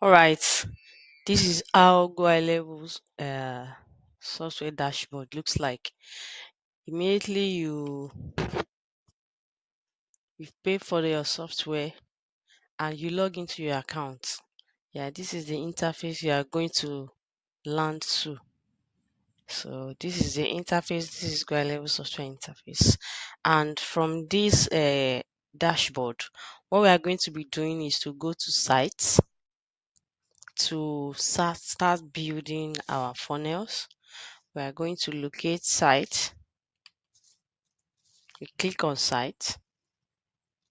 All right, this is how Gohighlevel's software dashboard looks like. Immediately you pay for your software and you log into your account. Yeah, this is the interface you are going to land to. So this is the interface. This is Gohighlevel software interface, and from this dashboard, what we are going to be doing is to go to sites to start building our funnels. We are going to locate site. We click on site.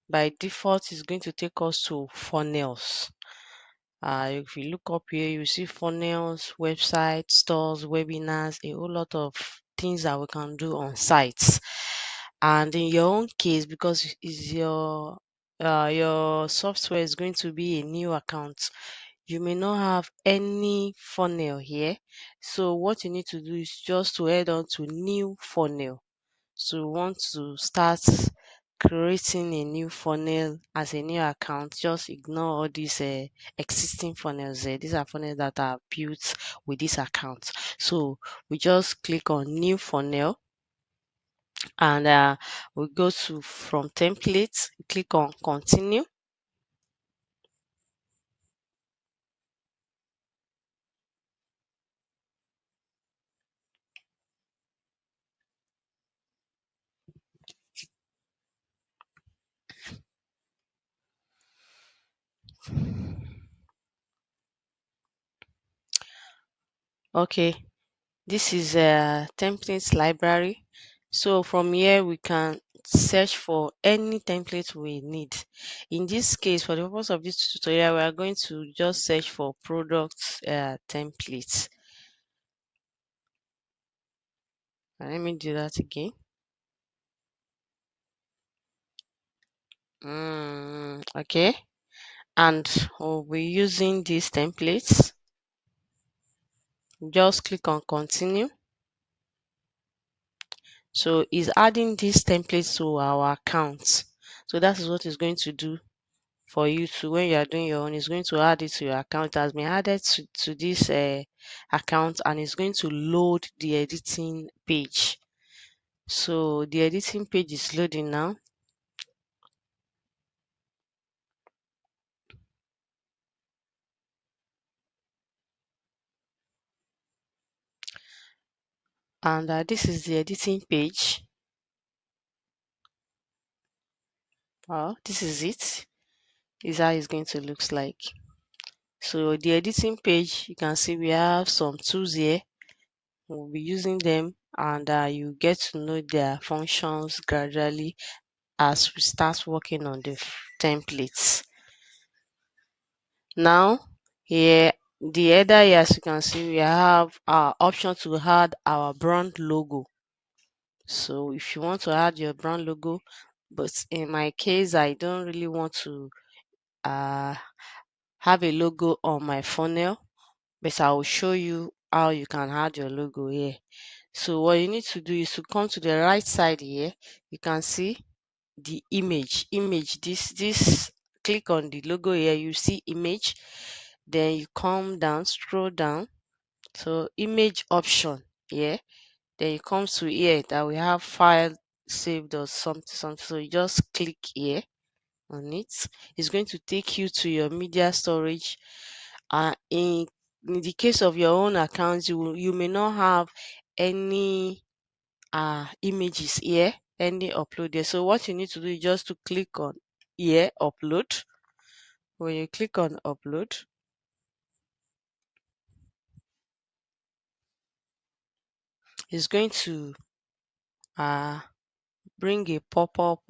By default, it's going to take us to funnels. If you look up here, you see funnels, websites, stores, webinars, a whole lot of things that we can do on sites. And in your own case, because is your software is going to be a new account, you may not have any funnel here. So what you need to do is just to head on to new funnel. So you want to start creating a new funnel as a new account. Just ignore all these existing funnels there. These are funnels that are built with this account. So we just click on new funnel, and we go to from templates, click on continue. Okay, this is a templates library. So from here we can search for any template we need. In this case, for the purpose of this tutorial, we are going to just search for product templates. And let me do that again. Okay, and we'll be using these templates. Just click on continue. So it's adding these templates to our account. So that is what it's going to do for you to, when you are doing your own, it's going to add it to your account. It has been added to this account, and it's going to load the editing page. So the editing page is loading now. And this is the editing page. Well, this is it. This is how it's going to look like. So the editing page, you can see we have some tools here. We'll be using them, and you get to know their functions gradually as we start working on the templates. Now, here, the header here, as you can see, we have our option to add our brand logo. So if you want to add your brand logo, but in my case, I don't really want to uh, have a logo on my funnel, but I will show you how you can add your logo here. So what you need to do is to come to the right side here. You can see the image. This click on the logo here. You see image. Then you come down, scroll down. So image option here. Then you come to here that we have file saved or something. So you just click here on it. It's going to take you to your media storage. In the case of your own account, you may not have any images here, any uploaded. So what you need to do is just to click on here, upload. When you click on upload, it's going to uh bring a pop-up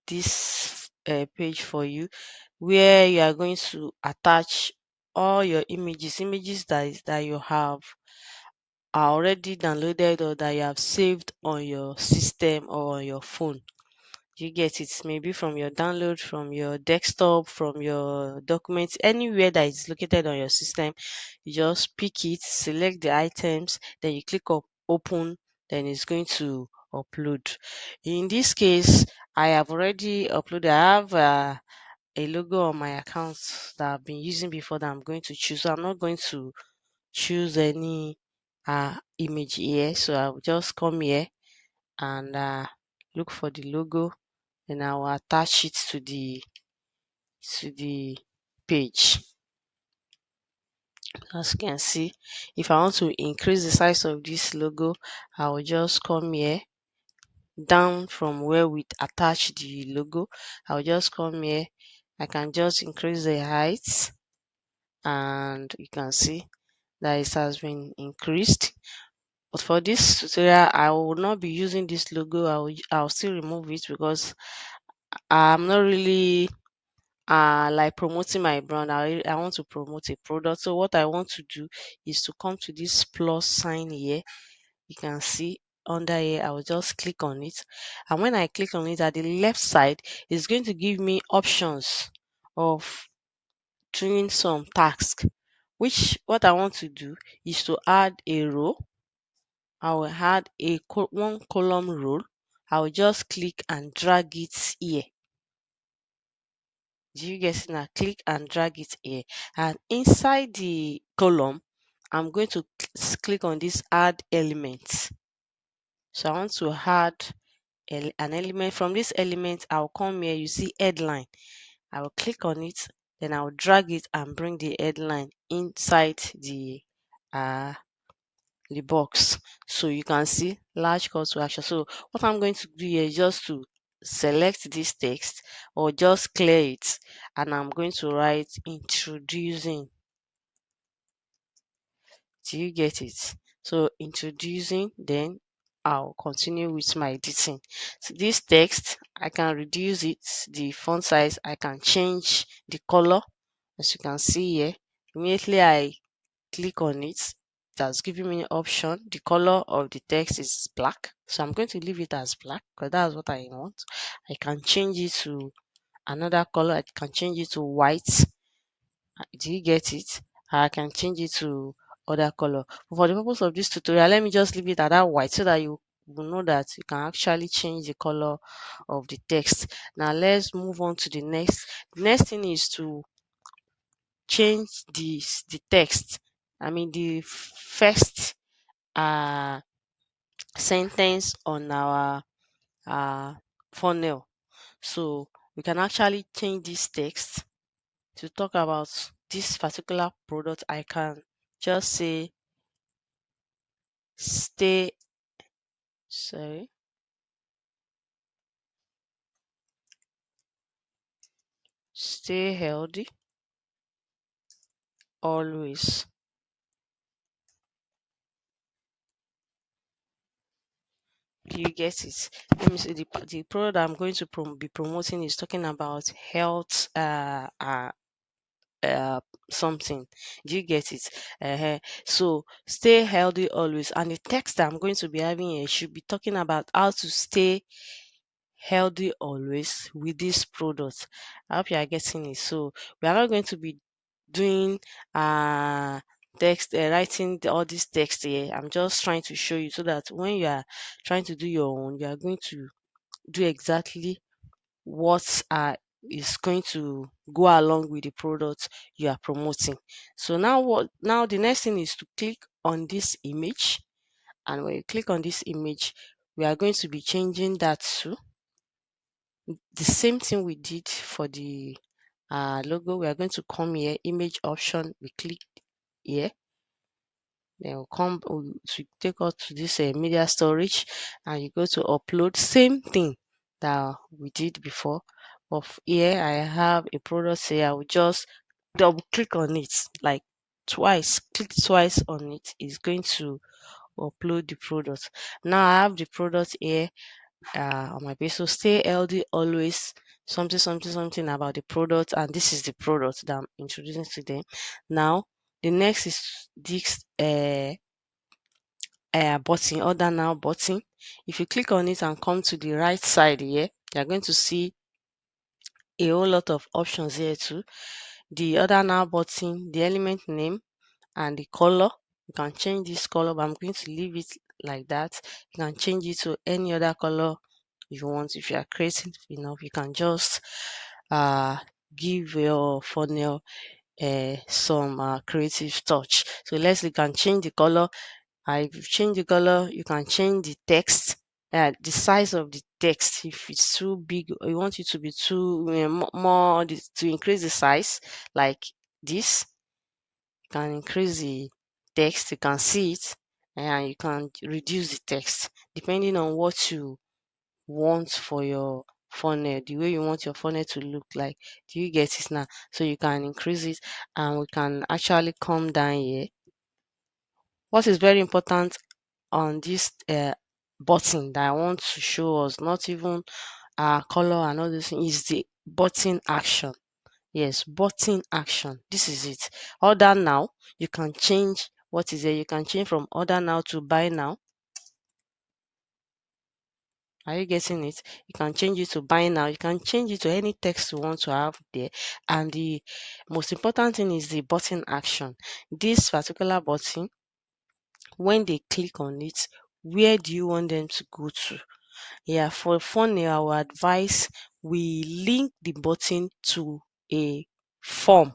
this page for you, where you are going to attach all your images that you have are already downloaded or that you have saved on your system or on your phone. You get it, maybe from your download, from your desktop, from your documents, anywhere that is located on your system. You just pick it, select the items, then you click on open, then it's going to upload. In this case, I have already uploaded. I have a logo on my account that I've been using before that I'm going to choose. So I'm not going to choose any image here. So I'll just come here and look for the logo, and I will attach it to the page. As you can see, if I want to increase the size of this logo, I will just come here down from where we attach the logo. I'll just come here. I can just increase the height, and you can see that it has been increased. But for this tutorial, I will not be using this logo. I'll still remove it because I'm not really like promoting my brand. I want to promote a product. So what I want to do is to come to this plus sign here. You can see under here, I will just click on it, and when I click on it, at the left side, it's going to give me options of doing some tasks, which what I want to do is to add a row. I will add a one column row. I will just click and drag it here. Do you get it now? Click and drag it here, and inside the column, I'm going to click on this add element. So I want to add an element. From this element, I'll come here. You see headline. I will click on it, then I'll drag it and bring the headline inside uh the box. So you can see large call to action. So what I'm going to do here is just to select this text or just clear it, and I'm going to write introducing. Do you get it? So introducing, then I'll continue with my editing. So this text, I can reduce it, the font size, I can change the color. As you can see here, immediately I click on it, it has given me an option. The color of the text is black, so I'm going to leave it as black because that's what I want. I can change it to another color. I can change it to white. Do you get it? I can change it to other color. But for the purpose of this tutorial, let me just leave it at that white so that you will know that you can actually change the color of the text. Now let's move on to the next. The next thing is to change the text. I mean the first uh sentence on our uh funnel. So we can actually change this text to talk about this particular product. I can just say stay sorry stay healthy always. Do you get it? Let me see, the product I'm going to be promoting is talking about health uh something. Do you get it? So stay healthy always, and the text that I'm going to be having here should be talking about how to stay healthy always with this product. I hope you are getting it. So we are not going to be doing text writing all this text here. I'm just trying to show you so that when you are trying to do your own, you are going to do exactly what is going to go along with the product you are promoting. So now the next thing is to click on this image, and when you click on this image, we are going to be changing that to the same thing we did for the logo. We are going to come here, image option, we click here, then we'll come to take us to this media storage, and you go to upload. Same thing that we did before. Of here I have a product here. I will just double click on it like twice, click twice on it, is going to upload the product. Now I have the product here on my page. So stay healthy always, something something something about the product, and this is the product that I'm introducing to them. Now the next is this button, order now button. If you click on it and come to the right side here, you're going to see a whole lot of options here too. The order now button, the element name, and the color. You can change this color, but I'm going to leave it like that. You can change it to any other color you want. If you are creative enough, you can just uh give your funnel some creative touch. So let's you can change the color. If you change the color, you can change the text, the size of the text. If it's too big, or you want it to be too more to increase the size, like this, you can increase the text. You can see it, and you can reduce the text depending on what you want for your funnel, the way you want your funnel to look like. Do you get it now? So you can increase it, and we can actually come down here. What is very important on this button that I want to show us, not even color and all this thing, is the button action. Yes, button action. This is it. Order now. You can change what is there. You can change from order now to buy now. Are you getting it? You can change it to buy now. You can change it to any text you want to have there. And the most important thing is the button action. This particular button, when they click on it, where do you want them to go to? Yeah, for funnel, I would advise we link the button to a form.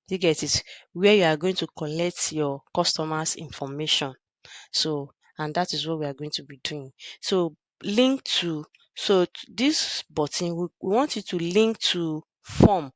You get it? Where you are going to collect your customers' information. So, and that is what we are going to be doing. So, link to, this button, we want it to link to form.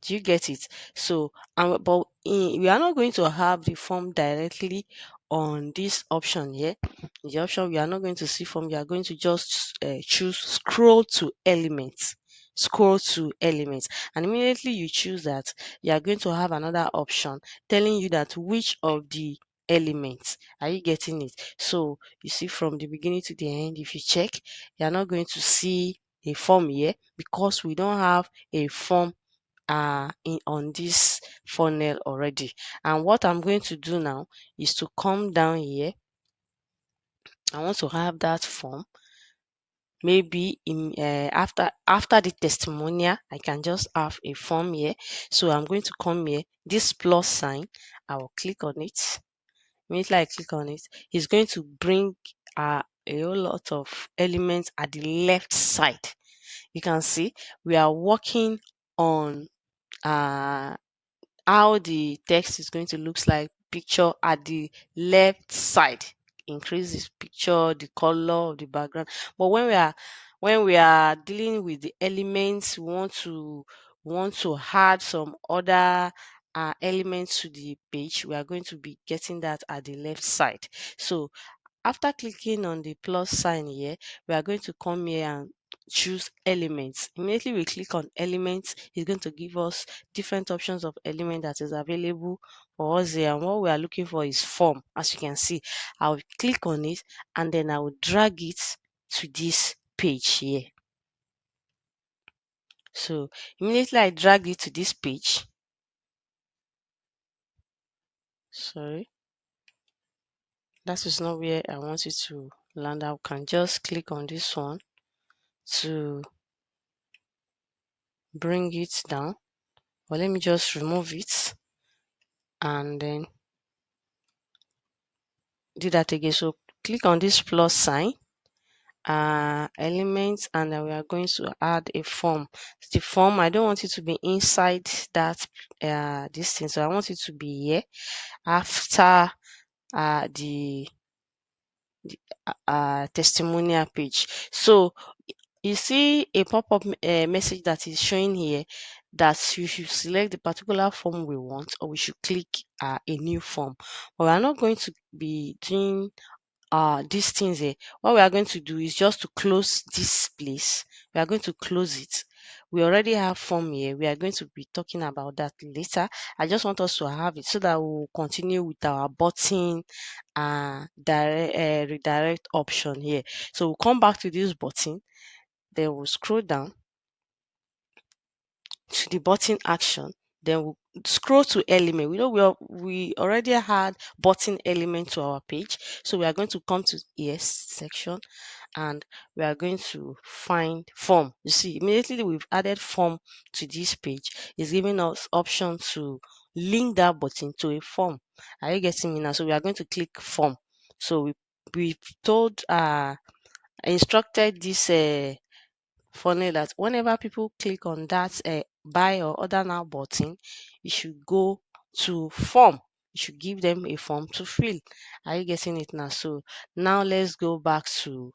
Do you get it? So, we are not going to have the form directly on this option here. The option we are not going to see form. You are going to just choose scroll to elements. Scroll to elements, and immediately you choose that, you are going to have another option telling you that which of the elements. Are you getting it? So you see from the beginning to the end, if you check, you are not going to see a form here because we don't have a form on this funnel already. And what I'm going to do now is to come down here. I want to have that form. Maybe in after the testimonial, I can just have a form here. So I'm going to come here, this plus sign, I will click on it. Immediately I click on it, it's going to bring a whole lot of elements at the left side. You can see we are working on uh how the text is going to look like picture at the left side. Increase this picture, the color of the background. But when we are dealing with the elements, we want to add some other elements to the page. We are going to be getting that at the left side. So after clicking on the plus sign here, we are going to come here and choose elements. Immediately we click on elements, it's going to give us different options of element that is available for us here. And what we are looking for is form. As you can see, I will click on it and then I will drag it to this page here. So immediately I drag it to this page. Sorry, that is not where I want it to land. I can just click on this one to bring it down. But let me just remove it and then do that again. So click on this plus sign, elements, and then we are going to add a form. The form, I don't want it to be inside that this thing, so I want it to be here after the testimonial page. So you see a pop-up message that is showing here that you should select the particular form we want, or we should click a new form. But we are not going to be doing these things here. What we are going to do is just to close this place. We are going to close it. We already have form here. We are going to be talking about that later. I just want us to have it so that we'll continue with our button redirect option here. So we'll come back to this button, then we'll scroll down to the button action, then we'll scroll to element. We know we already had button element to our page, so we are going to come to yes section and we are going to find form. You see, immediately we've added form to this page. It's giving us option to link that button to a form. Are you getting me now? So we are going to click form. So we told instructed this funnel that whenever people click on that buy or order now button, you should go to form. You should give them a form to fill. Are you getting it now? So now let's go back to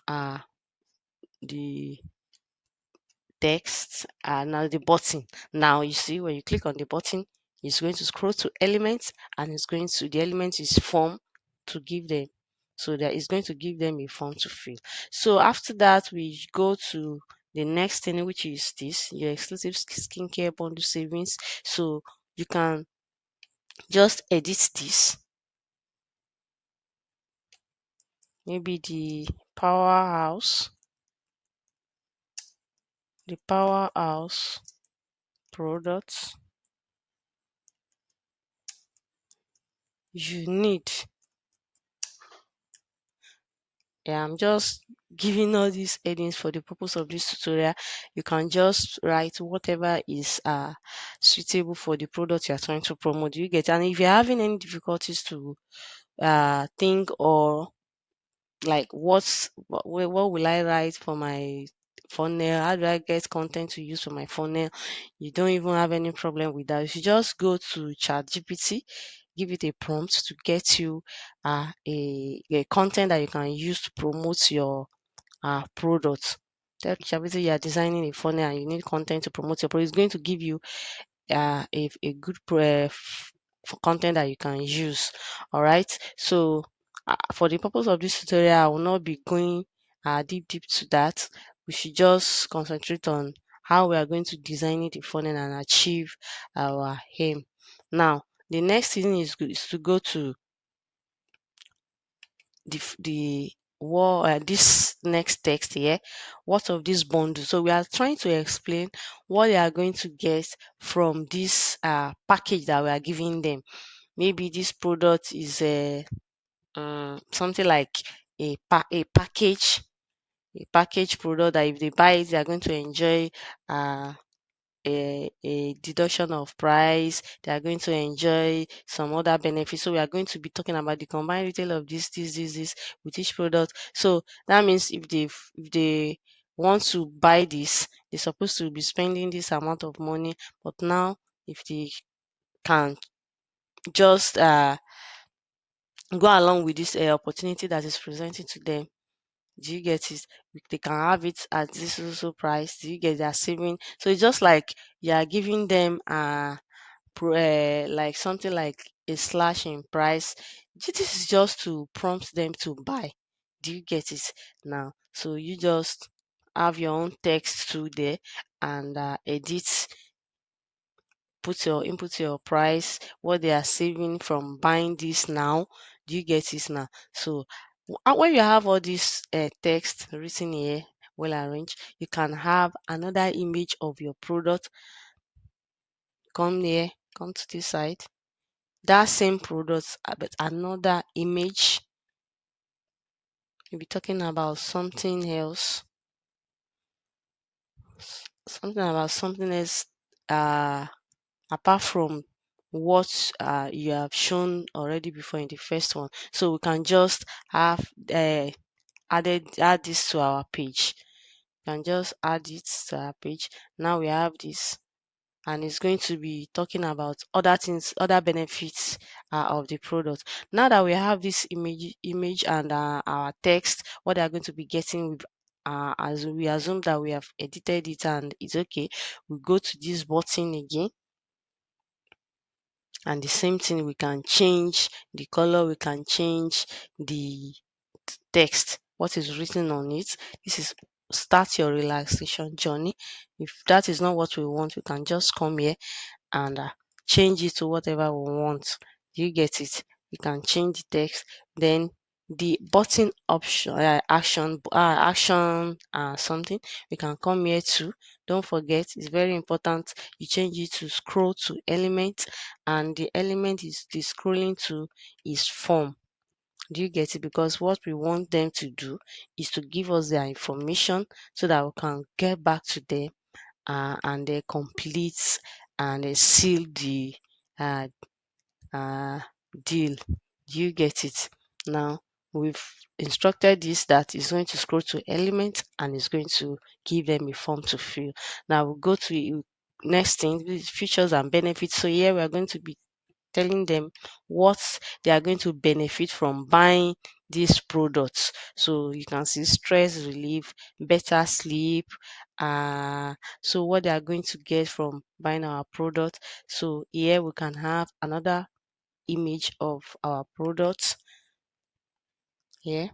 uh the text, now the button. Now you see when you click on the button, it's going to scroll to elements, and it's going to, the element is form to give them. So that is going to give them a form to fill. So after that, we go to the next thing, which is this, your exclusive skincare bundle savings. So you can just edit this, maybe the powerhouse products you need. Yeah, I'm just giving all these headings for the purpose of this tutorial. You can just write whatever is suitable for the product you are trying to promote. You get, and if you're having any difficulties to think, or like what will I write for my funnel? How do I get content to use for my funnel? You don't even have any problem with that. You just go to ChatGPT, give it a prompt to get you a content that you can use to promote your product. Tell ChatGPT you are designing a funnel and you need content to promote your product. It's going to give you a good for content that you can use. All right. So for the purpose of this tutorial, I will not be going deep to that. We should just concentrate on how we are going to design it, the funnel, and achieve our aim. Now, the next thing is to go to the this next text here. What of this bundle? So we are trying to explain what they are going to get from this package that we are giving them. Maybe this product is something like a package product that if they buy it, they are going to enjoy uh a deduction of price. They are going to enjoy some other benefits. So we are going to be talking about the combined retail of this with each product. So that means if they want to buy this, they're supposed to be spending this amount of money. But now, if they can just go along with this opportunity that is presented to them, do you get it? They can have it at this also price. Do you get, their saving? So it's just like you are giving them like something like a slash in price. This is just to prompt them to buy. Do you get it now? So you just have your own text through there, and edit, input your price, what they are saving from buying this now. Do you get it now? So when you have all this text written here, well arranged, you can have another image of your product. Come here, come to this side, that same product, but another image. You'll be talking about something else, something else, uh apart from what you have shown already before in the first one. So we can just have add this to our page. You can just add it to our page. Now we have this, and it's going to be talking about other things, other benefits of the product. Now that we have this image and our text, what they are going to be getting with, as we assume that we have edited it and it's okay, we go to this button again, and the same thing, we can change the color, we can change the text, what is written on it. This is start your relaxation journey. If that is not what we want, we can just come here and change it to whatever we want. You get it? You can change the text. Then the button option, action something, we can come here too. Don't forget, it's very important you change it to scroll to element, and the element is the scrolling to is form. Do you get it? Because what we want them to do is to give us their information so that we can get back to them and they complete and they seal the uh, uh, deal. Do you get it? Now we've instructed this that is going to scroll to element and is going to give them a form to fill. Now we'll go to next thing, these features and benefits. So here we are going to be telling them what they are going to benefit from buying these products. So you can see stress relief, better sleep, uh so what they are going to get from buying our product. So here we can have another image of our products here.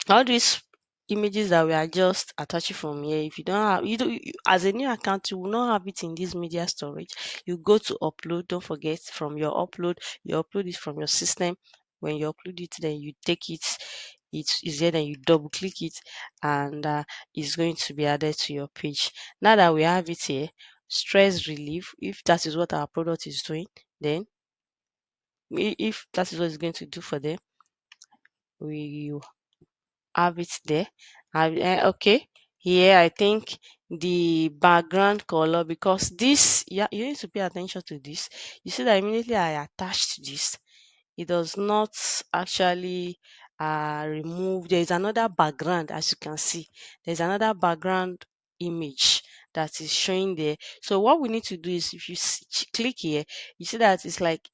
All these images that we are just attaching from here, if you don't have, as a new account, you will not have it in this media storage. You go to upload. Don't forget, from your upload, you upload it from your system. When you upload it, then you take it, it's easier, then you double click it, and it's going to be added to your page. Now that we have it here, stress relief, if that is what our product is doing, then if that is what it's going to do for them, we have it there. Okay, here I think the background color, because this, yeah, you need to pay attention to this. You see that immediately I attached this, it does not actually remove. There is another background, as you can see. There's another background image that is showing there. So what we need to do is, if you click here, you see that it's like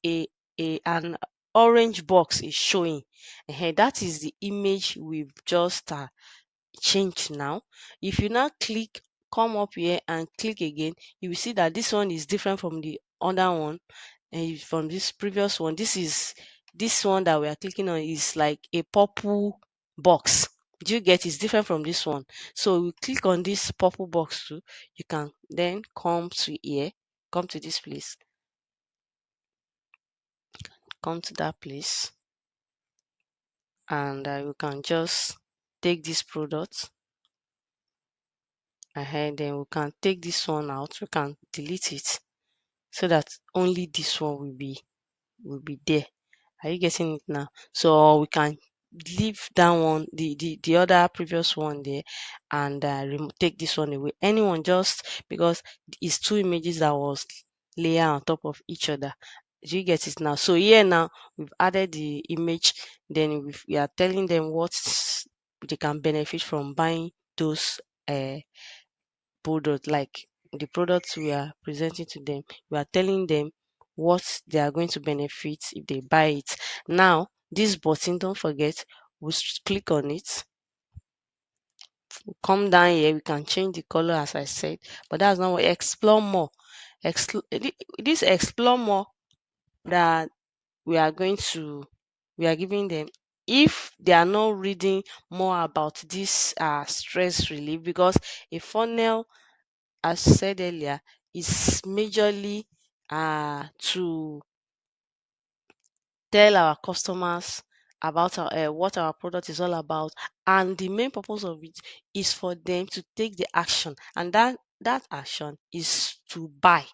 an orange box is showing. That is the image we've just changed now. If you now click, come up here and click again, you will see that this one is different from the other one, and from this previous one. This one that we are clicking on is like a purple box. Do you get? It's different from this one. So we click on this purple box too. You can then come to here, come to this place, come to that place, and you can just take this product ahead. Then we can take this one out. We can delete it so that only this one will be there. Are you getting it now? So we can leave that one, the other previous one there, and take this one away. Anyone, just because it's two images that was layer on top of each other. Do you get it now? So here now we've added the image. Then we are telling them what they can benefit from buying those uh, product, like the products we are presenting to them. We are telling them what they are going to benefit if they buy it. Now, this button, don't forget, we click on it. Come down here, we can change the color as I said, but that's not what. Explore more. This explore more that we are going to, we are giving them, if they are not reading more about this stress relief, because a funnel, as said earlier, is majorly to tell our customers about what our product is all about, and the main purpose of it is for them to take the action, and that action is to buy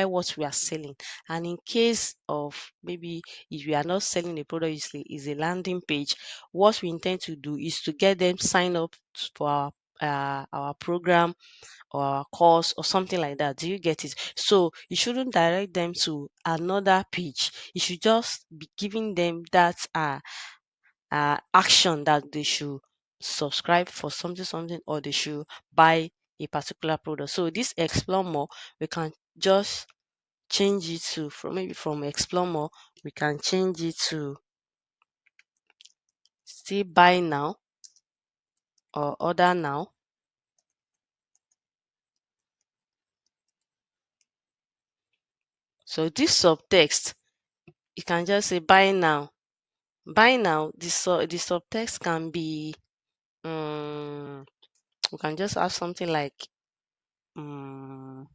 what we are selling. And in case of, maybe if we are not selling a product, is a landing page, what we intend to do is to get them sign up for our program or our course or something like that. Do you get it? So you shouldn't direct them to another page. You should just be giving them that action that they should subscribe for something, or they should buy a particular product. So this explore more, we can just change it to, from maybe from explore more, we can change it to still buy now or order now. So this subtext, you can just say buy now. Buy now, the subtext can be, we can just have something like, um,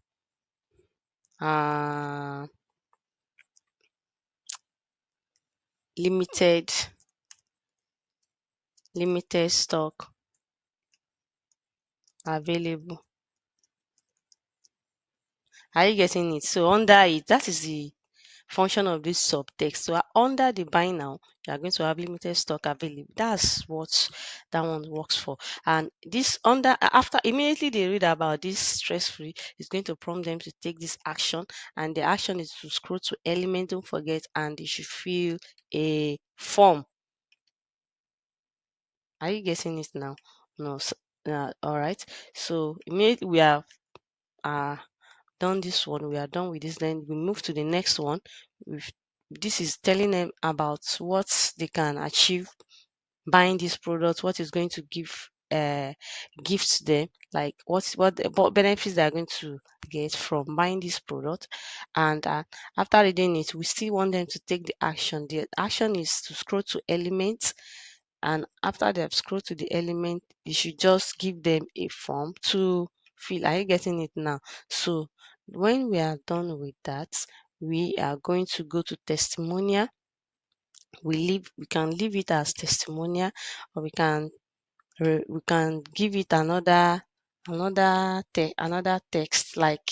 uh, limited limited stock available. Are you getting it? So under it, that is the function of this subtext. So under the buy now, you are going to have limited stock available. That's what that one works for. And this under, after immediately they read about this stress free, it's going to prompt them to take this action. And the action is to scroll to element, don't forget, and they should fill a form. Are you getting it now? No. All right. So immediately we have done this one, we are done with this, then we move to the next one. With this is telling them about what they can achieve buying this product, what is going to give gifts them, like what benefits they are going to get from buying this product. And after reading it, we still want them to take the action. The action is to scroll to elements, and after they have scrolled to the element, you should just give them a form to fill. Are you getting it now? So when we are done with that, we are going to go to testimonial. We can leave it as testimonial, or we can give it another text, like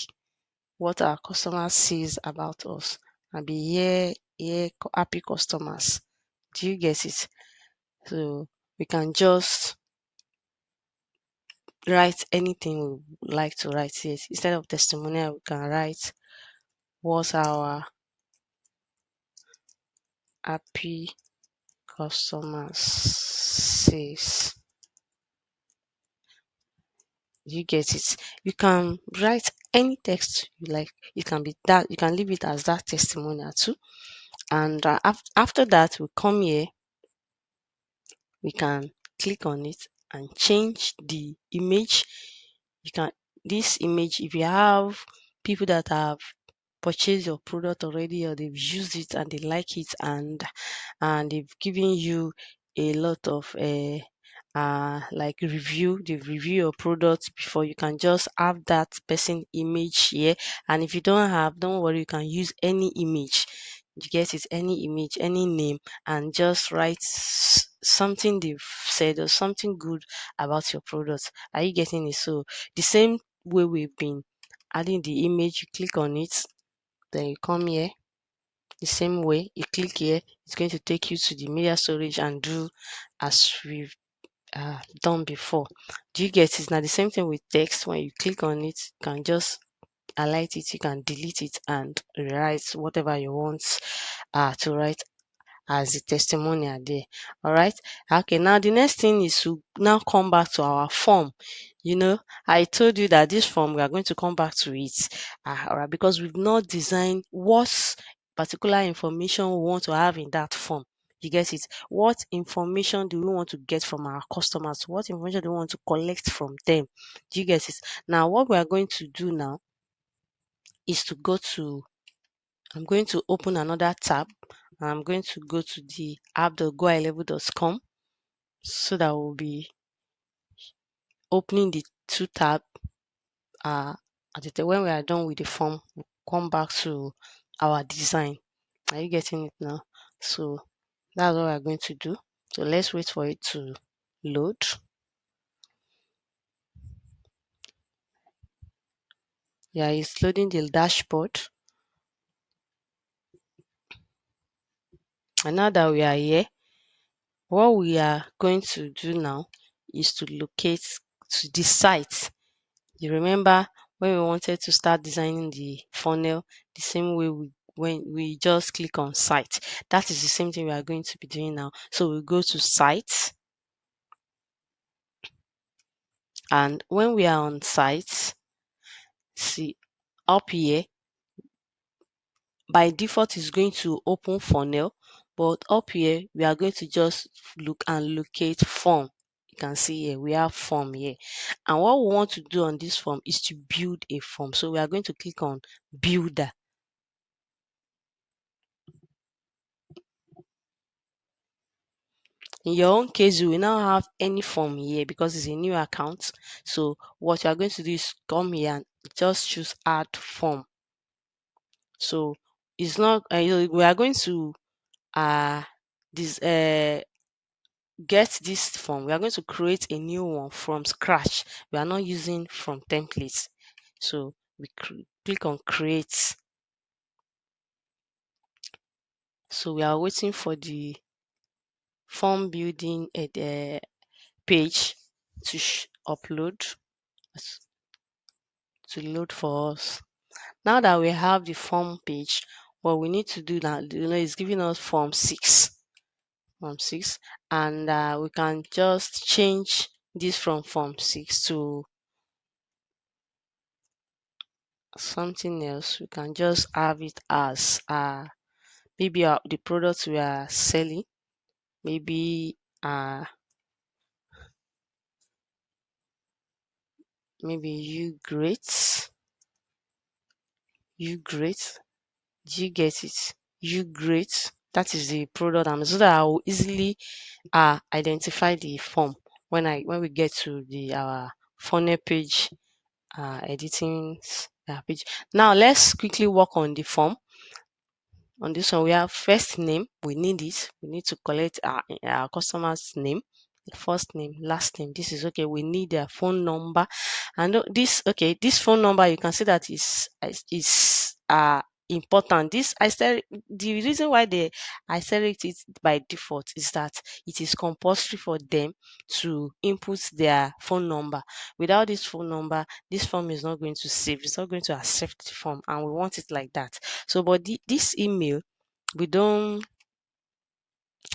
what our customer says about us, and be happy customers. Do you get it? So we can just write anything we like to write here. Instead of testimonial, we can write what our happy customers says. You get it? You can write any text you like. You can be that. You can leave it as that testimonial too. And after that, we come here. We can click on it and change the image. You can this image, if you have people that have purchased your product already, or they've used it and they like it, and they've given you a lot of like review, they've reviewed your product before, you can just have that person image here. And if you don't have, don't worry, you can use any image. You get it? Any image, any name, and just write something they've said or something good about your product. Are you getting it? So the same way we've been adding the image, you click on it, then you come here. The same way you click here, it's going to take you to the media storage and do as we've done before. Do you get it? Now the same thing with text. When you click on it, you can just highlight it, you can delete it and write whatever you want to write as the testimonial there. All right. Okay. Now the next thing is to now come back to our form. I told you that this form, we are going to come back to it. All right, because we've not designed what particular information we want to have in that form. You get it? What information do we want to get from our customers? What information do we want to collect from them? Do you get it? Now, what we are going to do now is to go to I'm going to open another tab, and I'm going to go to the app.gohighlevel.com, so that we'll be opening the two tab. When we are done with the form, we'll come back to our design. Are you getting it now? So that's what we're going to do. So let's wait for it to load. Yeah, it's loading the dashboard. And now that we are here, what we are going to do now is to locate to the site. You remember when we wanted to start designing the funnel, the same way when we just click on site. That is the same thing we are going to be doing now. So we go to site, and when we are on site, see up here, by default is going to open funnel, but up here we are going to just look and locate form. You can see here we have form here, and what we want to do on this form is to build a form. So we are going to click on builder. In your own case, you will now have any form here because it's a new account. So what you are going to do is come here and just choose add form. So it's not we are going to uh this get this form. We are going to create a new one from scratch. We are not using from templates. So we click on create. So we are waiting for the form building page to upload, to load for us. Now that we have the form page, what we need to do now, is giving us form 6, and we can just change this from form 6 to something else, we can just have it as maybe the products we are selling, maybe uh maybe you great, do you get it? You great, that is the product, so that I will easily identify the form when we get to the our funnel page, editing page. Now let's quickly work on the form. On this one, we have first name. We need it. We need to collect our customer's name, the first name, last name. This is okay. We need their phone number, and this phone number, you can see that is important. This I said the reason why I select it by default is that it is compulsory for them to input their phone number. Without this phone number, this form is not going to save. It's not going to accept the form, and we want it like that. So, but this email, we don't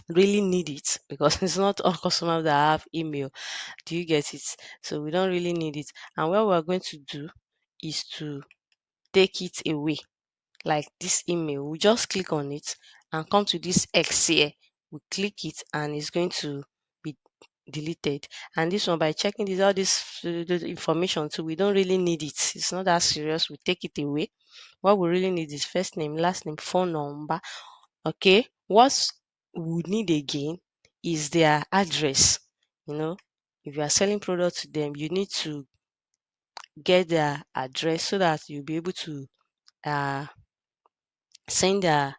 really need it because it's not all customers that have email. Do you get it? So we don't really need it. And what we're going to do is to take it away. Like this email, we just click on it and come to this X here. We click it and it's going to be deleted. And this one, by checking this all this information, so we don't really need it. It's not that serious. We take it away. What we really need is first name, last name, phone number. Okay, what we need again is their address. You know, if you are selling product to them, you need to get their address so that you'll be able to uh send their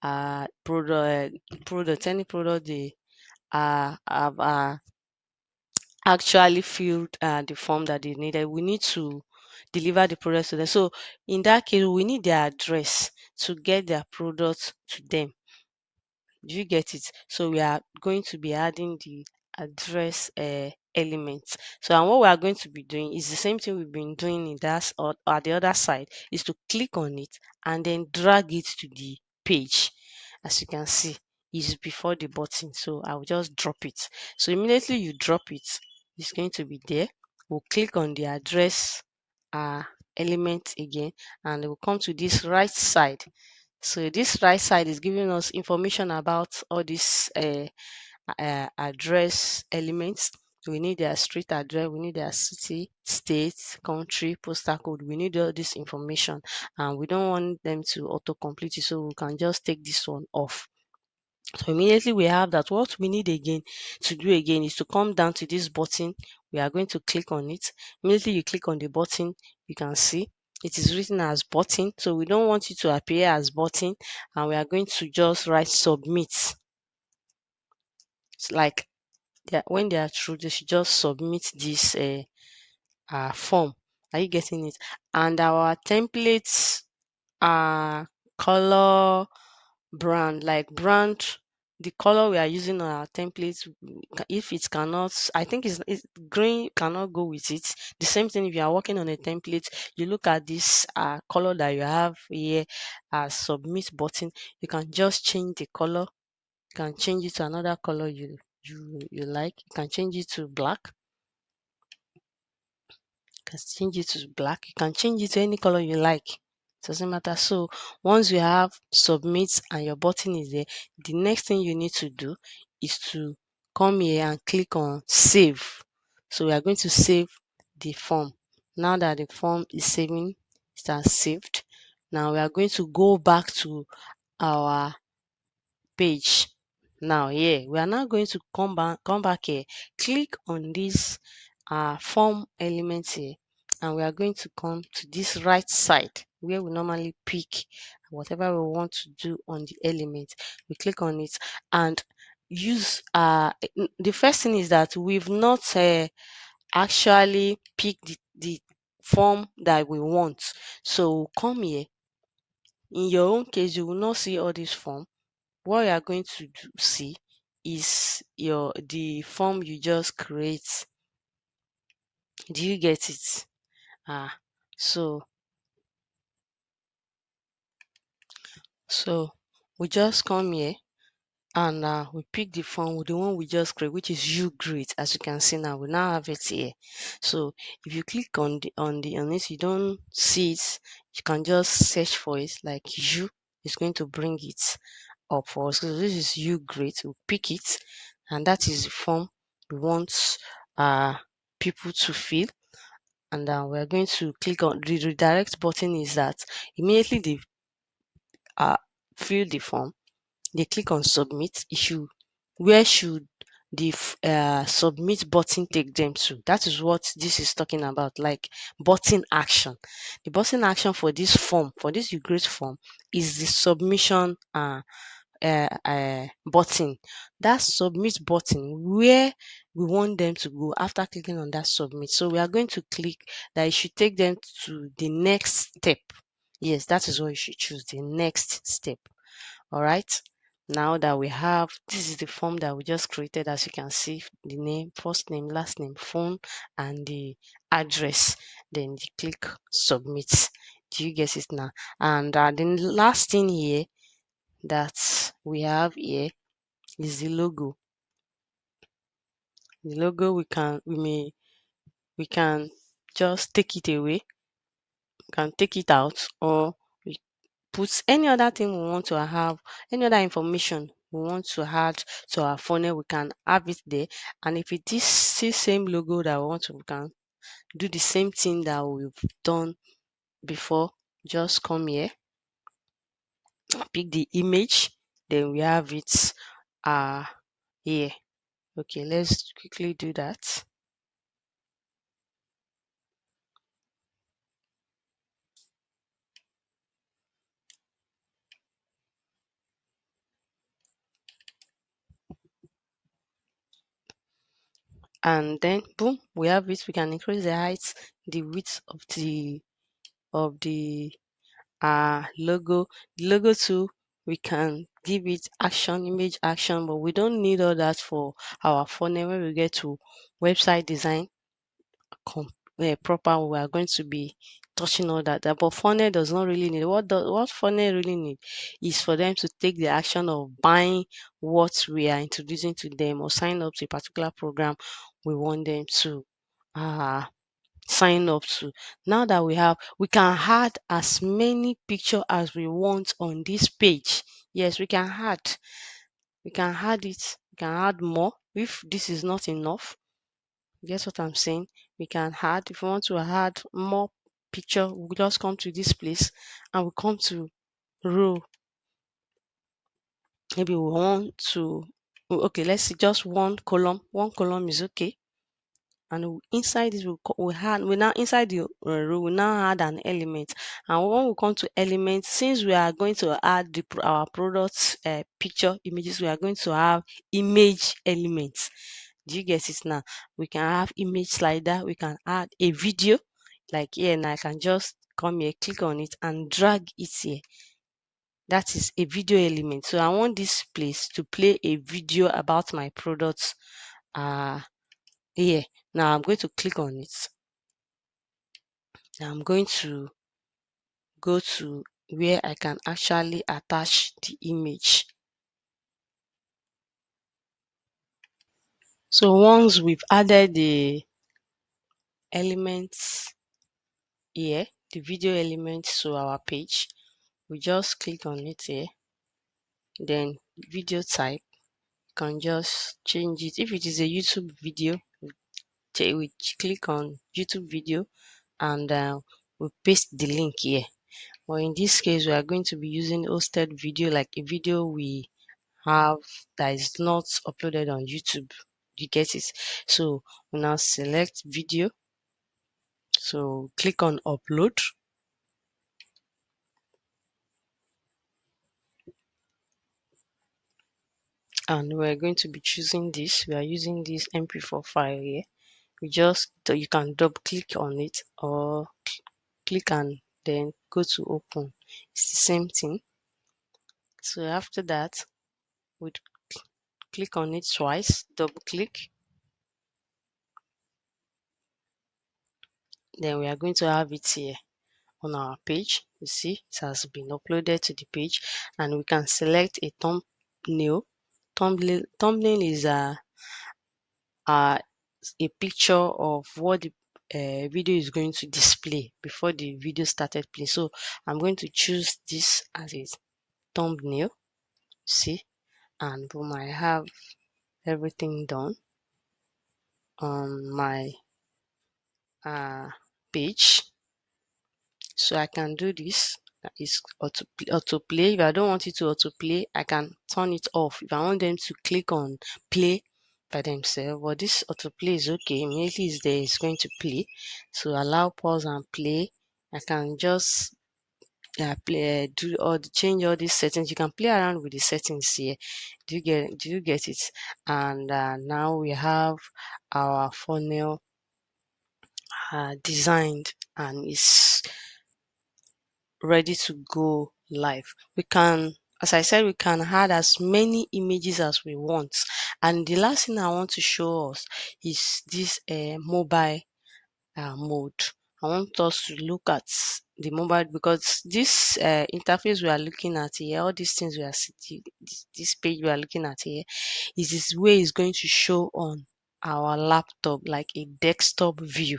any product they have actually filled the form that they needed. We need to deliver the product to them. So in that case, we need their address to get their product to them. Do you get it? So we are going to be adding the address elements. So and what we are going to be doing is the same thing we've been doing in that or at the other side, is to click on it and then drag it to the page. As you can see, is before the button. So I will just drop it. So immediately you drop it, it's going to be there. We'll click on the address uh, element again, and we'll come to this right side. So this right side is giving us information about all these address elements. We need their street address, we need their city, state, country, postal code. We need all this information, and we don't want them to autocomplete it, so we can just take this one off. So immediately we have that. What we need again to do again is to come down to this button. We are going to click on it. Immediately you click on the button, you can see it is written as button. So we don't want it to appear as button, and we are going to just write submit. It's like when they are through, they should just submit this form. Are you getting it? And our templates color brand, like brand, the color we are using on our templates, if it cannot, I think it's green cannot go with it. The same thing if you are working on a template, you look at this color that you have here as submit button, you can just change the color. You can change it to another color you like. You can change it to black. You can change it to black. You can change it to any color you like. It doesn't matter. So once you have submit and your button is there, the next thing you need to do is to come here and click on save. So we are going to save the form. Now that the form is saving, it has saved. Now we are going to go back to our page. Now here we are now going to come back here, click on this form element here, and we are going to come to this right side where we normally pick whatever we want to do on the element. We click on it and use the first thing is that we've not actually picked the form that we want. So come here. In your own case, you will not see all this form. What you are going to see is the form you just create. Do you get it? Ah, so so we just come here and we pick the font, the one we just create, which is you great. As you can see now, we now have it here. So if you click on it, you don't see it, you can just search for it, like you is going to bring it up for us. So this is you great. We pick it, and that is the form we want uh people to fill. And then we're going to click on the redirect button. Is that immediately they uh fill the form, they click on submit. Where should the submit button take them to? That is what this is talking about, like button action. The button action for this form, for this Ugrade form, is the submission button. That submit button, where we want them to go after clicking on that submit. So we are going to click that it should take them to the next step. Yes, that is what you should choose, the next step. All right. Now that we have, this is the form that we just created. As you can see, the name, first name, last name, phone, and the address. Then you click submit. Do you get it now? And the last thing here that we have here is the logo. The logo, we can just take it away, we can take it out, or we put any other thing we want to have, any other information we want to add to our funnel, we can have it there. And if it is the same logo that we want to, we can do the same thing that we've done before. Just come here, pick the image, then we have it here. Okay, let's quickly do that. And then boom, we have it. We can increase the height, the width of the logo. The logo too, we can give it action, image action, but we don't need all that for our funnel. When we get to website design proper, we are going to be touching all that. But funnel does not really need, what funnel really need is for them to take the action of buying what we are introducing to them, or sign up to a particular program we want them to uh sign up to. Now that we can add as many picture as we want on this page. Yes, we can add it, we can add more. If this is not enough, guess what I'm saying, we can add, if we want to add more picture, we just come to this place and we come to row. Maybe we want to, okay, let's see, just one column is okay. And inside this we now, inside the row, we now add an element. And when we come to element, since we are going to add our products picture images, we are going to have image elements. Do you get it now? We can have image slider, we can add a video, like here, and I can just come here, click on it and drag it here. That is a video element. So I want this place to play a video about my products here. Now I'm going to click on it. Now I'm going to go to where I can actually attach the image. So once we've added the elements here, the video elements to our page, we just click on it here. Then video type, you can just change it. If it is a YouTube video, we click on YouTube video, and we paste the link here. But in this case, we are going to be using hosted video, like a video we have that is not uploaded on YouTube. You get it? So we now select video. So click on upload. And we're going to be choosing this. We are using this MP4 file here. You can double click on it, or click and then go to open. It's the same thing. So after that, we click on it twice, double click. Then we are going to have it here on our page. You see, it has been uploaded to the page, and we can select a thumbnail. Thumbnail is uh, a picture of what the video is going to display before the video started playing. So I'm going to choose this as a thumbnail. See, and boom, I have everything done on my page. So I can do this. That is autoplay. If I don't want it to autoplay, I can turn it off. If I want them to click on play by themselves, but this autoplay is okay. Immediately it's there, it's going to play. So allow pause and play. I can just do or change all these settings. You can play around with the settings here. Do you get it? And now we have our funnel designed and is ready to go live. We can, as I said, we can add as many images as we want. And the last thing I want to show us is this mobile mode. I want us to look at the mobile because this interface we are looking at here, all these things we are seeing, this page we are looking at here, is this way is going to show on our laptop like a desktop view.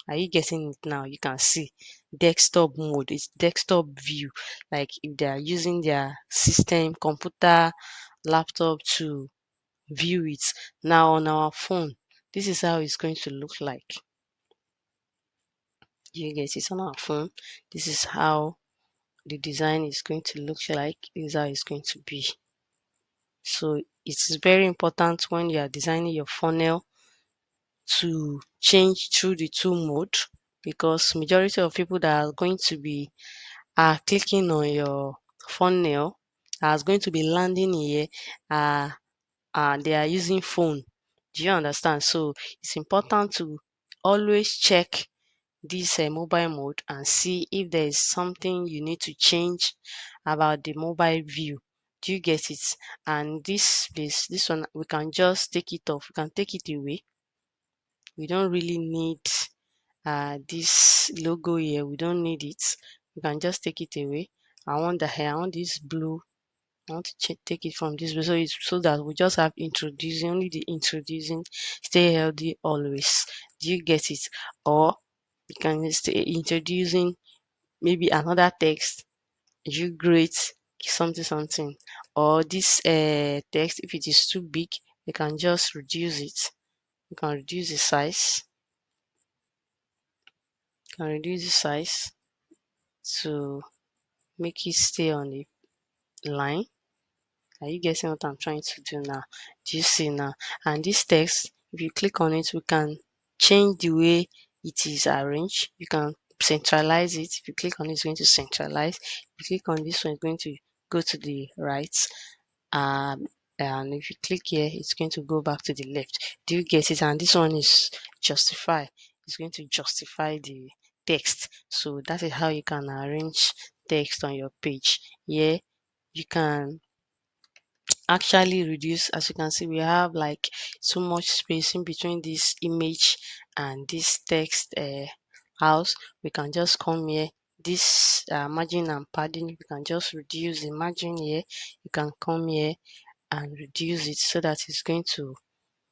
Are you getting it now? You can see desktop mode. It's desktop view. Like if they are using their system, computer, laptop to view it. Now on our phone, this is how it's going to look like. You get it on our phone. This is how the design is going to look like. This is how it's going to be. So it's very important when you are designing your funnel to change through the two mode because majority of people that are going to be clicking on your funnel are going to be landing here they are using phone. Do you understand? So it's important to always check this mobile mode and see if there is something you need to change about the mobile view. Do you get it? And this one, we can just take it off. We can take it away. We don't really need this logo here. We don't need it. We can just take it away. I want the hair. I want this blue. I want to take it from this way. So it's so that we just have introducing, only the introducing, stay healthy always. Do you get it? Or you can stay introducing maybe another text, you great something something, or this text, if it is too big, you can just reduce it. You can reduce the size. You can reduce the size to make it stay on the line. Are you getting what I'm trying to do now? Do you see now? And this text, if you click on it, we can change the way it is arranged. You can centralize it. If you click on it, it's going to centralize. If you click on this one, it's going to go to the right. Um, and if you click here, it's going to go back to the left. Do you get it? And this one is justify. It's going to justify the text. So that is how you can arrange text on your page. Yeah, you can actually reduce. As you can see, we have like so much space in between this image and this text house. We can just come here, this margin and padding, we can just reduce the margin here. You can come here and reduce it so that it's going to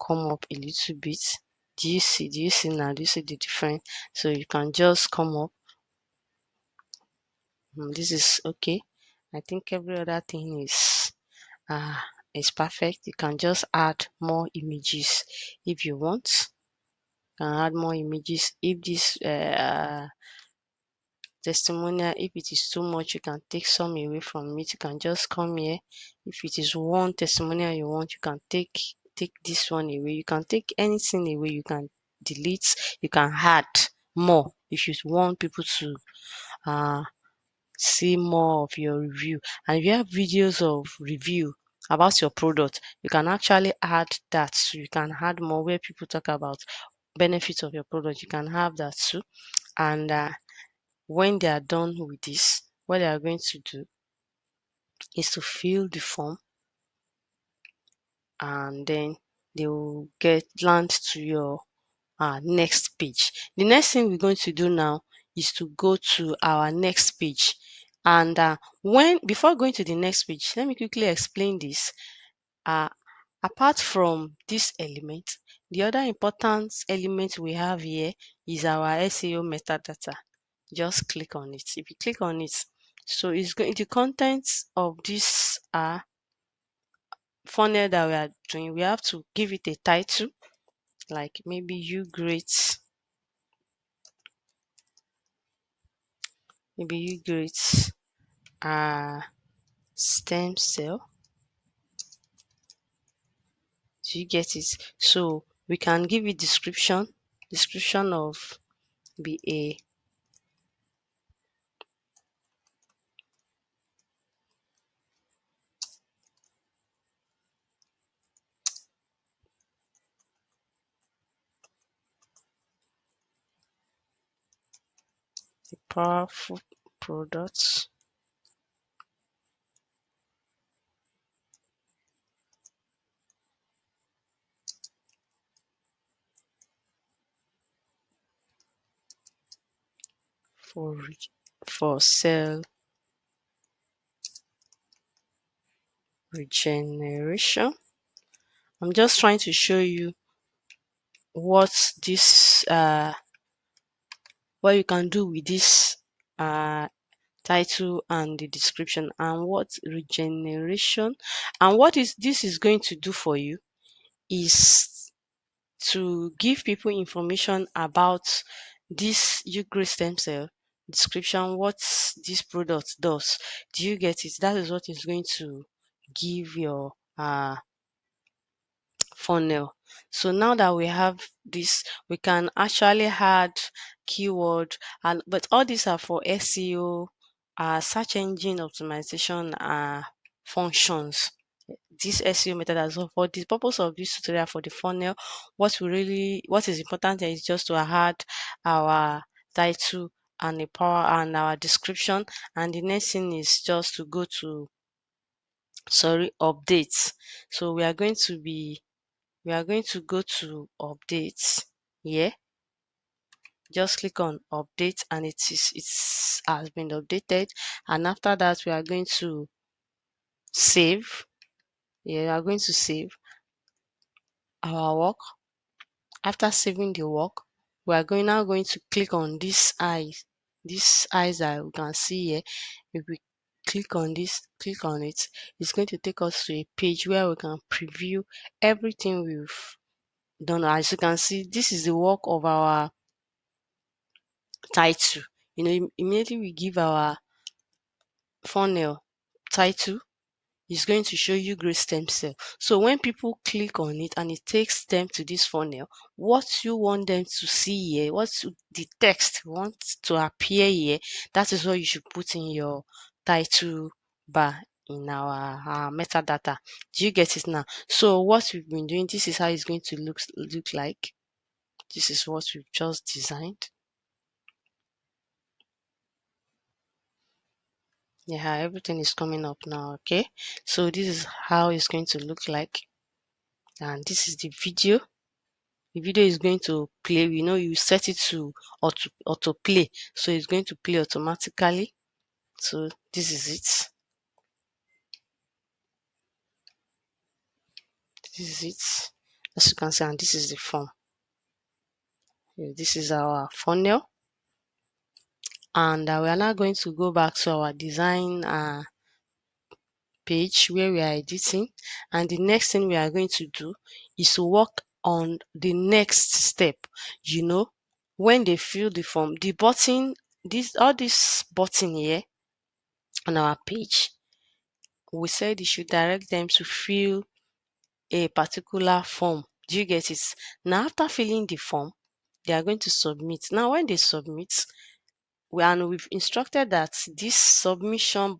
come up a little bit. Do you see now? Do you see the difference? So you can just come up. This is okay. I think every other thing uh, is perfect. You can just add more images if you want. You can add more images. If this testimonial, if it is too much, you can take some away from it. You can just come here. If it is one testimonial you want, you can take this one away. You can take anything away. You can delete. You can add more if you want people to uh see more of your review. And if you have videos of review about your product, you can actually add that. So you can add more where people talk about benefits of your product. You can have that too. And when they are done with this, what they are going to do is to fill the form, and then they will get land to your next page. The next thing we're going to do now is to go to our next page. And when before going to the next page, let me quickly explain this. Apart from this element, the other important element we have here is our SEO metadata. Just click on it. If you click on it, so it's going the contents of this funnel that we are doing. We have to give it a title, like maybe you great, uh stem cell. Do you get it? So we can give it description of be a powerful product for cell regeneration. I'm just trying to show you what this what you can do with this uh title and the description, and what regeneration, and what is this is going to do for you is to give people information about this Eucharist stem cell description, what this product does. Do you get it? That is what is going to give your funnel. So now that we have this, we can actually add keyword, and but all these are for SEO, search engine optimization functions. This SEO method as well. For the purpose of this tutorial for the funnel, what is important is just to add our title and the power and our description, and the next thing is just to go to updates. So we are going to go to updates here. Just click on update and it has been updated, and after that we are going to save. Yeah, we are going to save our work. After saving the work, we are going to click on this eyes that we can see here. If we click on it, it's going to take us to a page where we can preview everything we've done. As you can see, this is the work of our title. Immediately we give our funnel title, it's going to show you great stem cell. So when people click on it and it takes them to this funnel, what you want them to see here, the text you want to appear here, that is what you should put in your title bar in our metadata. Do you get it now? So what we've been doing, this is how it's going to look like. This is what we've just designed. Yeah, everything is coming up now. Okay, so this is how it's going to look like, and this is the video. The video is going to play. You set it to auto play, so it's going to play automatically. So this is it. As you can see, and this is the form. This is our funnel, and we are now going to go back to our design page where we are editing, and the next thing we are going to do is to work on the next step. When they fill the form, the button, this button here on our page, we said you should direct them to fill a particular form. Do you get it? Now after filling the form, they are going to submit. Now when they submit, we've instructed that this submission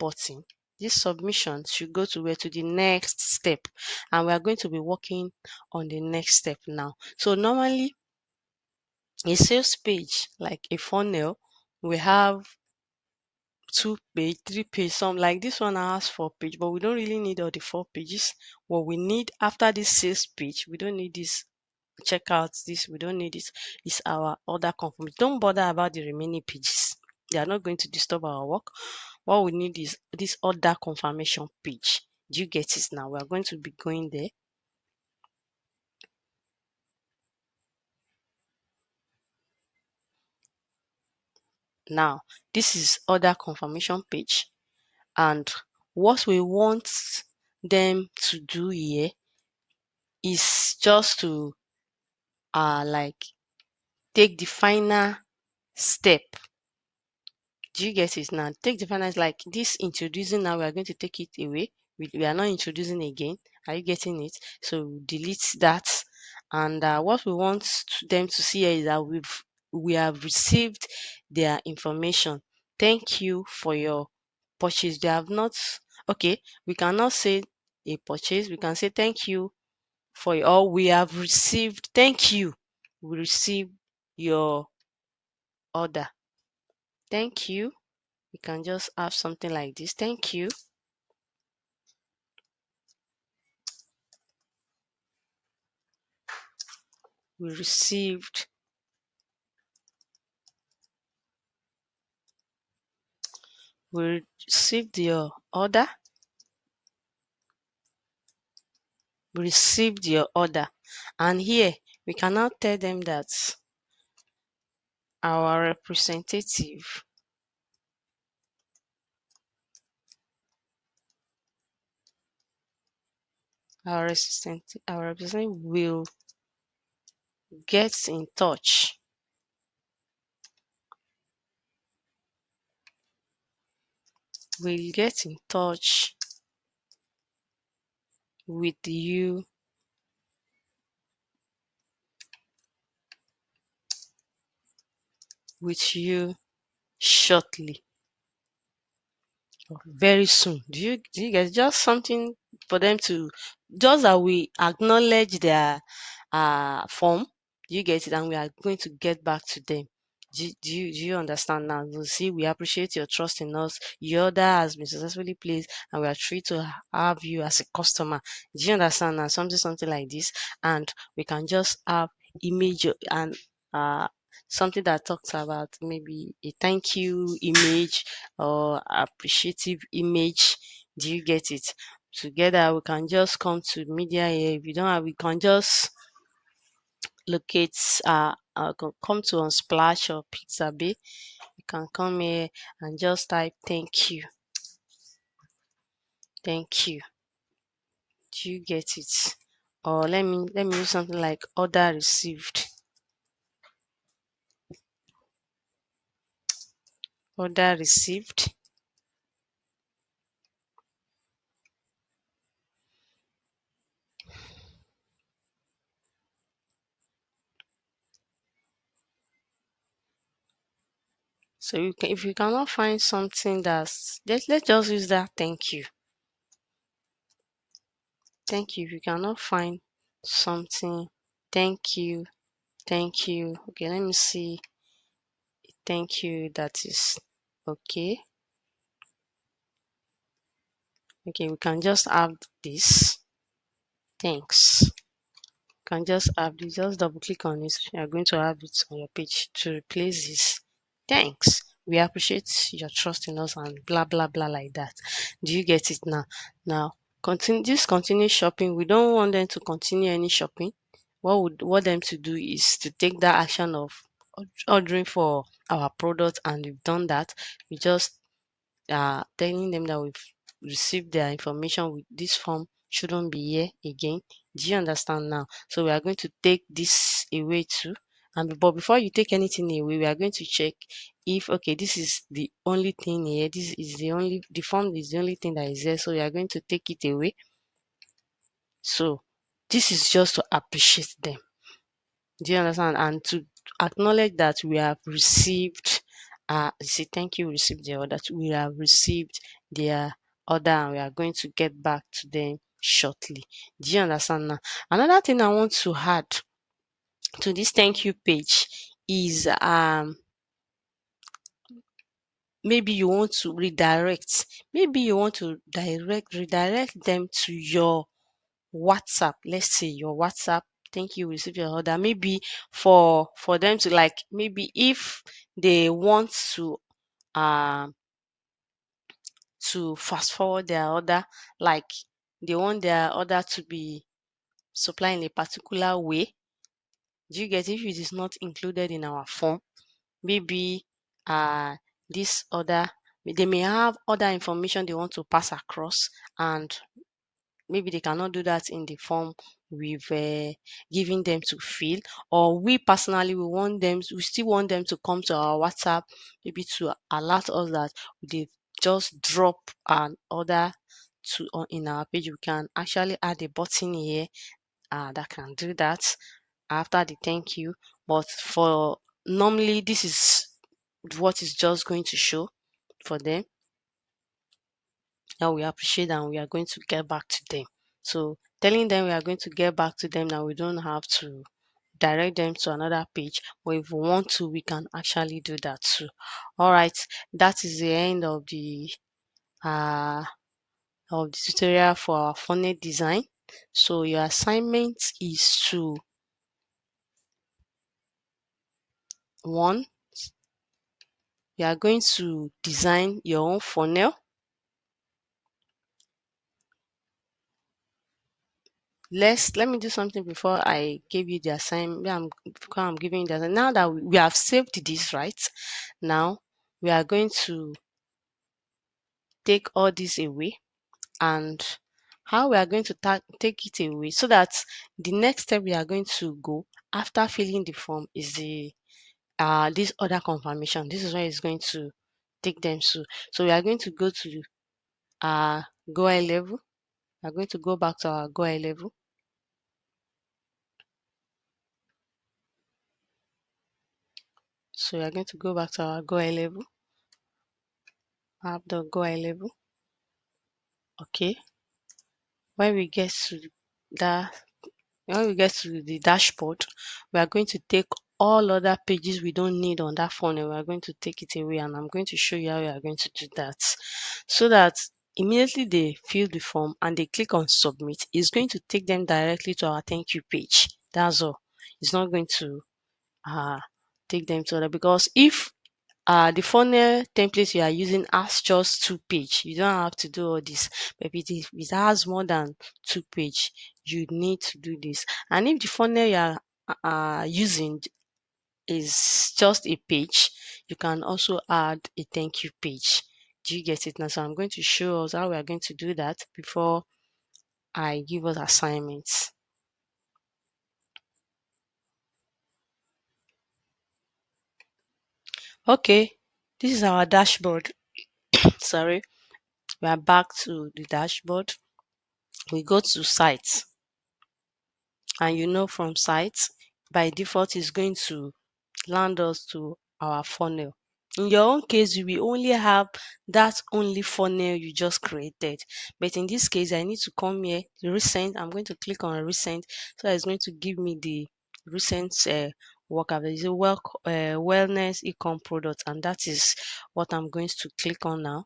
should go to the next step, and we are going to be working on the next step now. So normally a sales page, like a funnel, we have 2 page, 3 page, some like this one has 4 page, but we don't really need all the 4 pages. What we need after this sales page, we don't need this checkouts, this we don't need it, is our order confirmation. Don't bother about the remaining pages, they are not going to disturb our work. What we need is this order confirmation page. Do you get it now? We are going to be going there. Now, this is order confirmation page, and what we want them to do here is just to like take the final step. Do you get it now? Take the final, like this introducing, now we are going to take it away. We are not introducing again. Are you getting it? So delete that. And what we want them to see here is that we have received their information. Thank you for your purchase. They have not, okay, we cannot say a purchase. We can say thank you for your, or we have received, thank you. We received your order. Thank you. We can just have something like this. Thank you. We received we received your order. We received your order. And here we cannot tell them that our representative our representative will get in touch will get in touch with you shortly, very soon. Do you get just something for them to, just that we acknowledge their form. Do you get it? And we are going to get back to them. Do you understand now? You see, we appreciate your trust in us. Your order has been successfully placed, and we are thrilled to have you as a customer. Do you understand now? Something like this, and we can just have image and something that talks about maybe a thank you image or appreciative image. Do you get it? Together we can just come to media here. If you don't have, we can just locate come to Unsplash or Pixabay. You can come here and just type thank you. Thank you. Do you get it? Or let me use something like order received. Order received. So you can, if you cannot find something that's, let's just use that thank you. Thank you. If you cannot find something, thank you. Thank you. Okay, let me see. Thank you. That is okay. Okay, we can just have this. Thanks. Can just have this. Just double click on it. You are going to have it on your page to replace this. Thanks. We appreciate your trust in us and blah blah blah like that. Do you get it now? Now, continue shopping. We don't want them to continue any shopping. What would want them to do is to take that action of ordering for our product, and we've done that. We just telling them that we've received their information with this form shouldn't be here again. Do you understand now? So we are going to take this away too. And but before you take anything away, we are going to check if okay, this is the only thing here. This is the form is the only thing that is there. So we are going to take it away. So this is just to appreciate them. Do you understand? And to acknowledge that we have received, say thank you, received the order. We have received their order, and we are going to get back to them shortly. Do you understand now? Another thing I want to add to this thank you page is maybe you want to redirect. Maybe you want to redirect them to your WhatsApp. Let's say your WhatsApp. Thank you, receive your order. Maybe for them to, like, maybe if they want to fast forward their order, like they want their order to be supplied in a particular way. Do you get, if it is not included in our form? Maybe uh this other, they may have other information they want to pass across, and maybe they cannot do that in the form we've given them to fill, or we personally we still want them to come to our WhatsApp, maybe to alert us that they just drop an order to in our page. We can actually add a button here that can do that after the thank you. But for normally, this is what is just going to show for them, that we appreciate and we are going to get back to them. So telling them we are going to get back to them, now we don't have to direct them to another page, but if we want to, we can actually do that too. All right, that is the end uh of the tutorial for our funnel design. So your assignment is to, one, you are going to design your own funnel. Let me do something before I give you the assignment. Before I'm giving you the assignment. Now that we have saved this, right? Now we are going to take all this away, and how we are going to take it away, so that the next step we are going to go after filling the form is the this other confirmation. This is where it's going to take them to. So we are going to go to Gohighlevel. We are going to go back to our Gohighlevel. So we are going to go back to our Gohighlevel. Have the Gohighlevel. Okay. When we get to that, when we get to the dashboard, we are going to take all other pages we don't need on that funnel. We are going to take it away, and I'm going to show you how we are going to do that, so that immediately they fill the form and they click on submit, it's going to take them directly to our thank you page. That's all. It's not going to uh take them to other, because if the funnel template you are using has just 2 page, you don't have to do all this. But if it has more than 2 page, you need to do this. And if the funnel you are using is just a page, you can also add a thank you page. Do you get it now? So I'm going to show us how we are going to do that before I give us assignments. Okay, this is our dashboard. Sorry, we are back to the dashboard. We go to sites, and from sites, by default is going to land us to our funnel. In your own case, you will only have that only funnel you just created. But in this case, I need to come here, recent. I'm going to click on recent, so it's going to give me the recent work. There is a wellness ecom product, and that is what I'm going to click on now.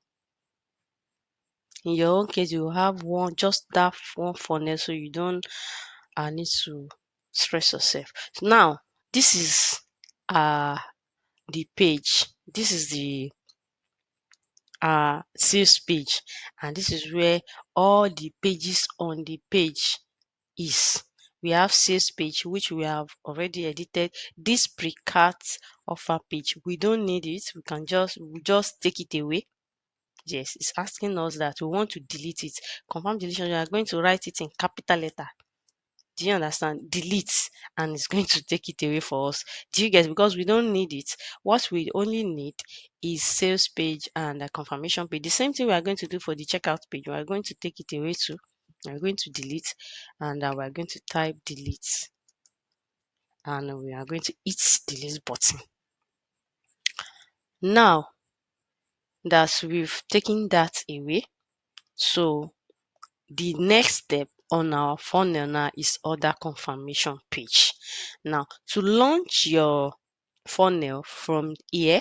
In your own case, you have just that one funnel, so you don't need to stress yourself. So now, this is the page. This is the sales page, and this is where all the pages on the page is. We have sales page, which we have already edited. This pre-cart offer page, we don't need it. We just take it away. Yes, it's asking us that we want to delete it. Confirm deletion. You are going to write it in capital letter. Do you understand? Delete, and it's going to take it away for us. Do you get? Because we don't need it. What we only need is sales page and a confirmation page. The same thing we are going to do for the checkout page. We are going to take it away too. We are going to delete, and we are going to type delete, and we are going to hit delete button. Now that we've taken that away, so the next step on our funnel now is order confirmation page. Now, to launch your funnel from here,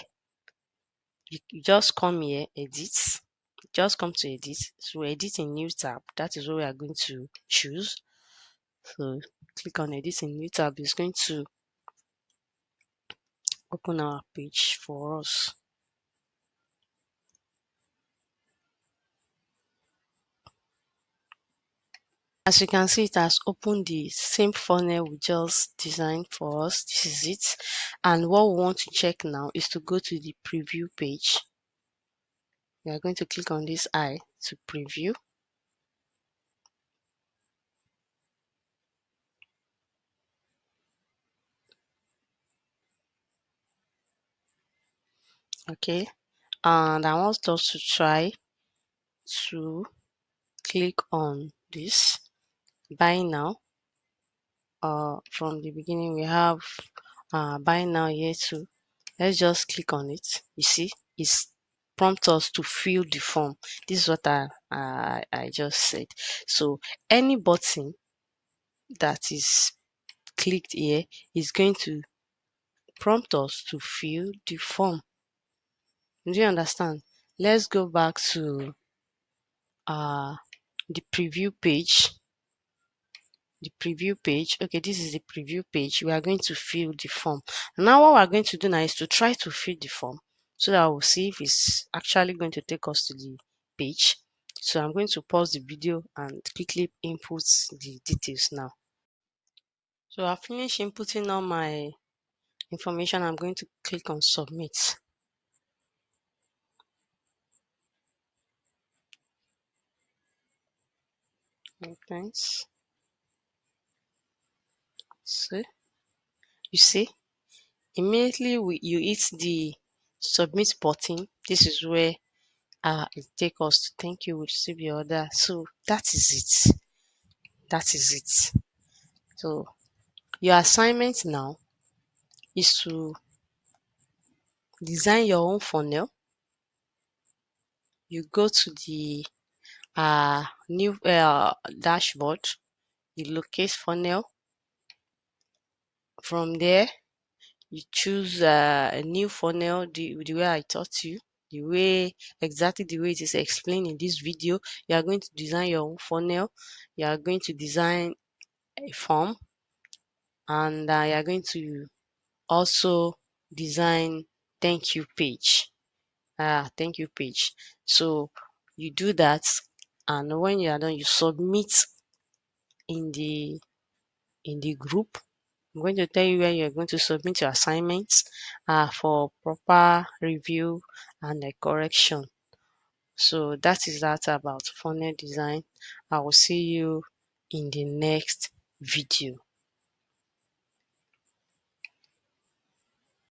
you just come here, edit, just come to edit. So edit in new tab, that is what we are going to choose. So click on edit in new tab. It's going to open our page for us. As you can see, it has opened the same funnel we just designed for us. This is it. And what we want to check now is to go to the preview page. We are going to click on this eye to preview. Okay. And I want us to try to click on this buy now. From the beginning we have buy now here too. Let's just click on it. You see, it's prompt us to fill the form. This is what I just said. So any button that is clicked here is going to prompt us to fill the form. Do you understand? Let's go back to uh the preview page. The preview page. Okay, this is the preview page. We are going to fill the form. Now what we're going to do now is to try to fill the form so that we'll see if it's actually going to take us to the page. So I'm going to pause the video and quickly input the details now. So I've finished inputting all my information. I'm going to click on submit. Okay, thanks. So you see, immediately you hit the submit button. This is where it take us to thank you, we receive your order. So that is it. That is it. So your assignment now is to design your own funnel. You go to the new dashboard, you locate funnel. From there, you choose a new funnel the way I taught you, the way exactly the way it is explained in this video. You are going to design your own funnel. You are going to design a form, and you are going to also design thank you page. Thank you page. So you do that, and when you are done, you submit in the group. I'm going to tell you where you're going to submit your assignments for proper review and correction. So that is that about funnel design. I will see you in the next video.